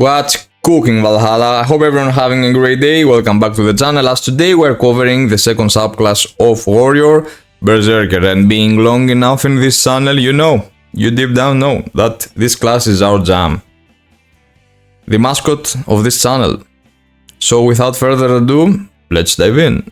What's cooking, Valhalla? I hope everyone having a great day. Welcome back to the channel, as today we're covering the second subclass of Warrior, Berserker, and being long enough in this channel, you deep down know that this class is our jam. The mascot of this channel. So without further ado, let's dive in.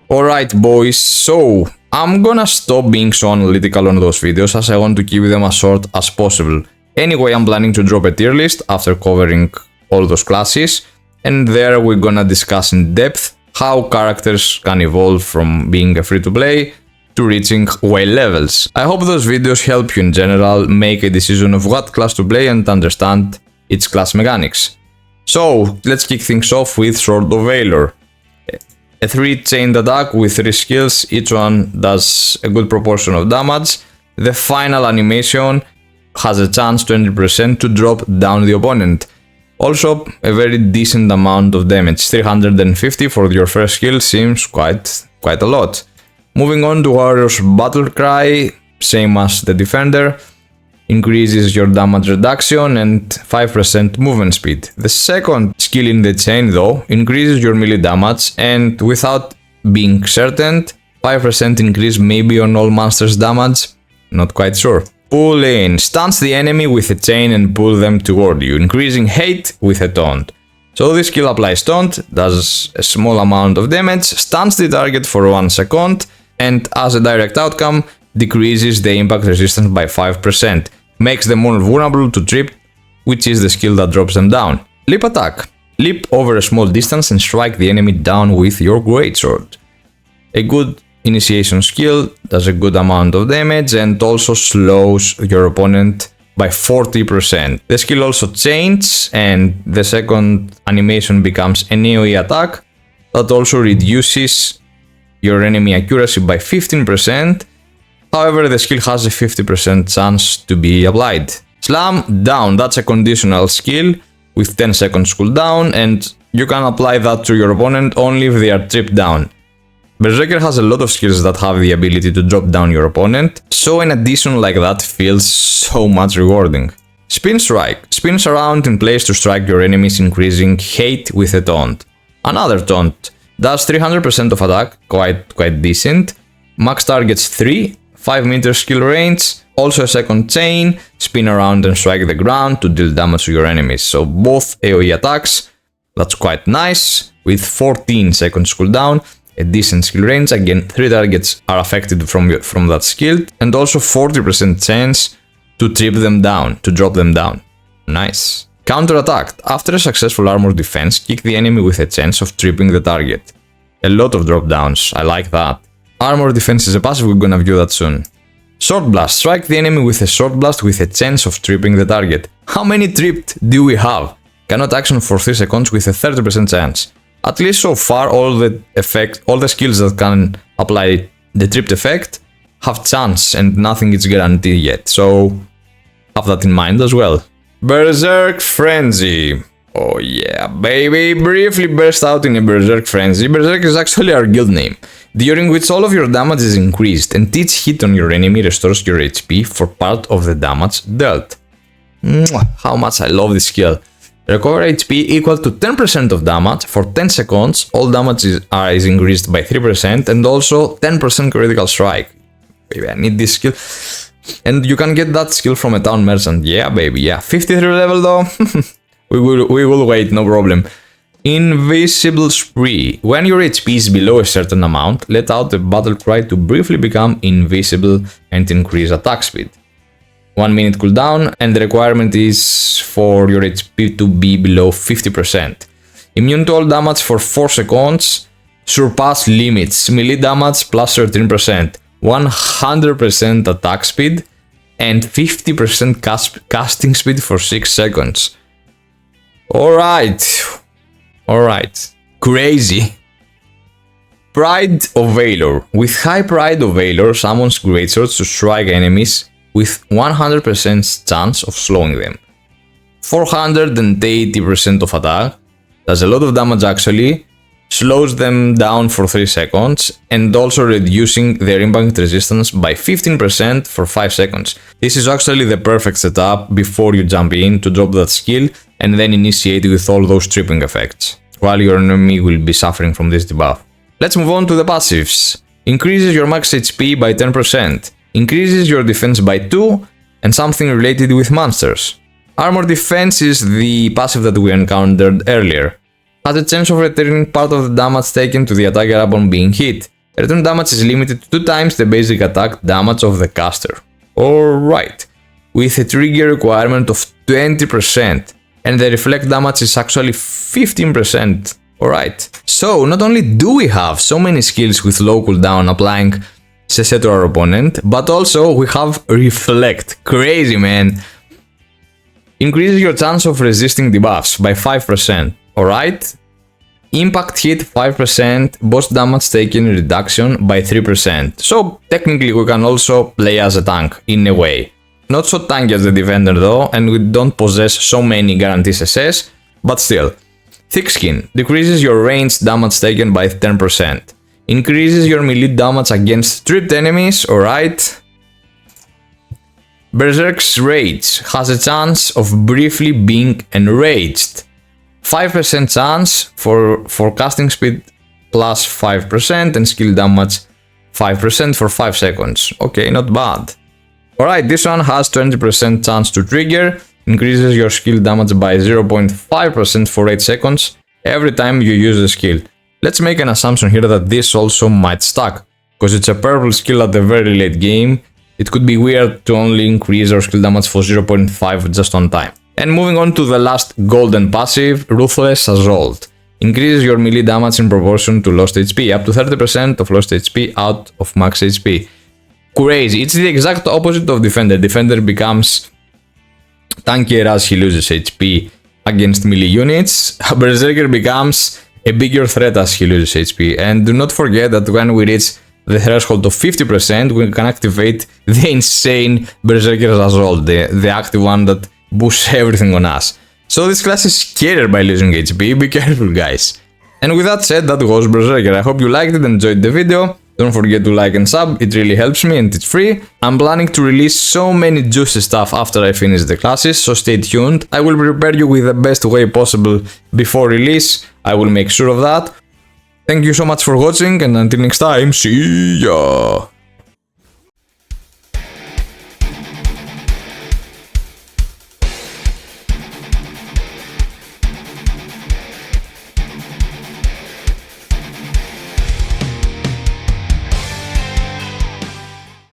Alright boys, so I'm gonna stop being so analytical on those videos as I want to keep them as short as possible. Anyway, I'm planning to drop a tier list after covering all those classes, and there we're gonna discuss in depth how characters can evolve from being a free-to-play to reaching whale levels. I hope those videos help you in general make a decision of what class to play and understand its class mechanics. So, let's kick things off with Sword of Valor. A 3-chained attack with 3 skills, each one does a good proportion of damage. The final animation has a chance 20% to drop down the opponent. Also, a very decent amount of damage, 350 for your first skill seems quite a lot. Moving on to Warrior's Battle Cry, same as the Defender, increases your damage reduction and 5% movement speed. The second skill in the chain though increases your melee damage and without being certain, 5% increase maybe on all monsters damage, not quite sure. Pull in, stuns the enemy with a chain and pull them toward you, increasing hate with a taunt. So this skill applies taunt, does a small amount of damage, stuns the target for 1 second, and as a direct outcome, decreases the impact resistance by 5%. Makes them more vulnerable to trip, which is the skill that drops them down. Leap attack. Leap over a small distance and strike the enemy down with your greatsword. A good initiation skill, does a good amount of damage and also slows your opponent by 40%. The skill also changes and the second animation becomes an AoE attack that also reduces your enemy accuracy by 15%. However, the skill has a 50% chance to be applied. Slam down, that's a conditional skill with 10 seconds cooldown and you can apply that to your opponent only if they are tripped down. Berserker has a lot of skills that have the ability to drop down your opponent, so an addition like that feels so much rewarding. Spin Strike. Spins around in place to strike your enemies, increasing hate with a taunt. Another taunt. Does 300% of attack, quite decent. Max targets 3. 5 meter skill range, also a second chain, spin around and strike the ground to deal damage to your enemies. So both AoE attacks, that's quite nice, with 14 seconds cooldown, a decent skill range, again 3 targets are affected from that skill, and also 40% chance to trip them down, to drop them down. Nice. Counter attack. After a successful armor defense, kick the enemy with a chance of tripping the target. A lot of drop downs, I like that. Armor defense is a passive, we're gonna view that soon. Sword blast. Strike the enemy with a sword blast with a chance of tripping the target. How many tripped do we have? Cannot action for 3 seconds with a 30% chance. At least so far all the skills that can apply the tripped effect have chance and nothing is guaranteed yet, so have that in mind as well. Berserk Frenzy. Oh yeah, baby, briefly burst out in a Berserk Frenzy. Berserk is actually our guild name, during which all of your damage is increased and each hit on your enemy restores your HP for part of the damage dealt. How much I love this skill. Recover HP equal to 10% of damage for 10 seconds, all damage is increased by 3% and also 10% critical strike. Baby, I need this skill. And you can get that skill from a town merchant, yeah baby, yeah. 53 level though. We will wait, no problem. Invisible Spree. When your HP is below a certain amount, let out a battle cry to briefly become invisible and increase attack speed. 1 minute cooldown, and the requirement is for your HP to be below 50%. Immune to all damage for 4 seconds. Surpass limits. Melee damage plus 13%. 100% attack speed and 50% casting speed for 6 seconds. Alright, crazy. Pride of Valor. With High Pride of Valor, summons greatswords to strike enemies with 100% chance of slowing them. 480% of attack, does a lot of damage actually, slows them down for 3 seconds, and also reducing their impact resistance by 15% for 5 seconds. This is actually the perfect setup before you jump in to drop that skill and then initiate with all those tripping effects, while your enemy will be suffering from this debuff. Let's move on to the passives. Increases your max HP by 10%, increases your defense by 2, and something related with monsters. Armor defense is the passive that we encountered earlier. Has a chance of returning part of the damage taken to the attacker upon being hit. Return damage is limited to 2 times the basic attack damage of the caster. Alright, with a trigger requirement of 20%, and the reflect damage is actually 15%. Alright, so not only do we have so many skills with low cooldown applying CC to our opponent, but also we have reflect. Crazy, man! Increases your chance of resisting debuffs by 5%. Alright? Impact hit 5%, boss damage taken reduction by 3%. So technically we can also play as a tank, in a way. Not so tanky as the defender though, and we don't possess so many guarantees SS, but still. Thick Skin decreases your range damage taken by 10%. Increases your melee damage against stripped enemies, alright? Berserker's Rage has a chance of briefly being enraged. 5% chance for casting speed plus 5% and skill damage 5% for 5 seconds. Okay, not bad. Alright, this one has 20% chance to trigger, increases your skill damage by 0.5% for 8 seconds every time you use the skill. Let's make an assumption here that this also might stack, because it's a purple skill at the very late game. It could be weird to only increase our skill damage for 0.5 just on time. And moving on to the last golden passive, Ruthless Assault. Increases your melee damage in proportion to lost HP, up to 30% of lost HP out of max HP. Crazy, it's the exact opposite of Defender. Defender becomes tankier as he loses HP against melee units. Berserker becomes a bigger threat as he loses HP. And do not forget that when we reach the threshold of 50%, we can activate the insane Berserker's Assault, the active one that boosts everything on us. So this class is scarier by losing HP, be careful guys. And with that said, that was Berserker. I hope you liked it and enjoyed the video. Don't forget to like and sub, it really helps me and it's free. I'm planning to release so many juicy stuff after I finish the classes, so stay tuned. I will prepare you with the best way possible before release, I will make sure of that. Thank you so much for watching and until next time, see ya!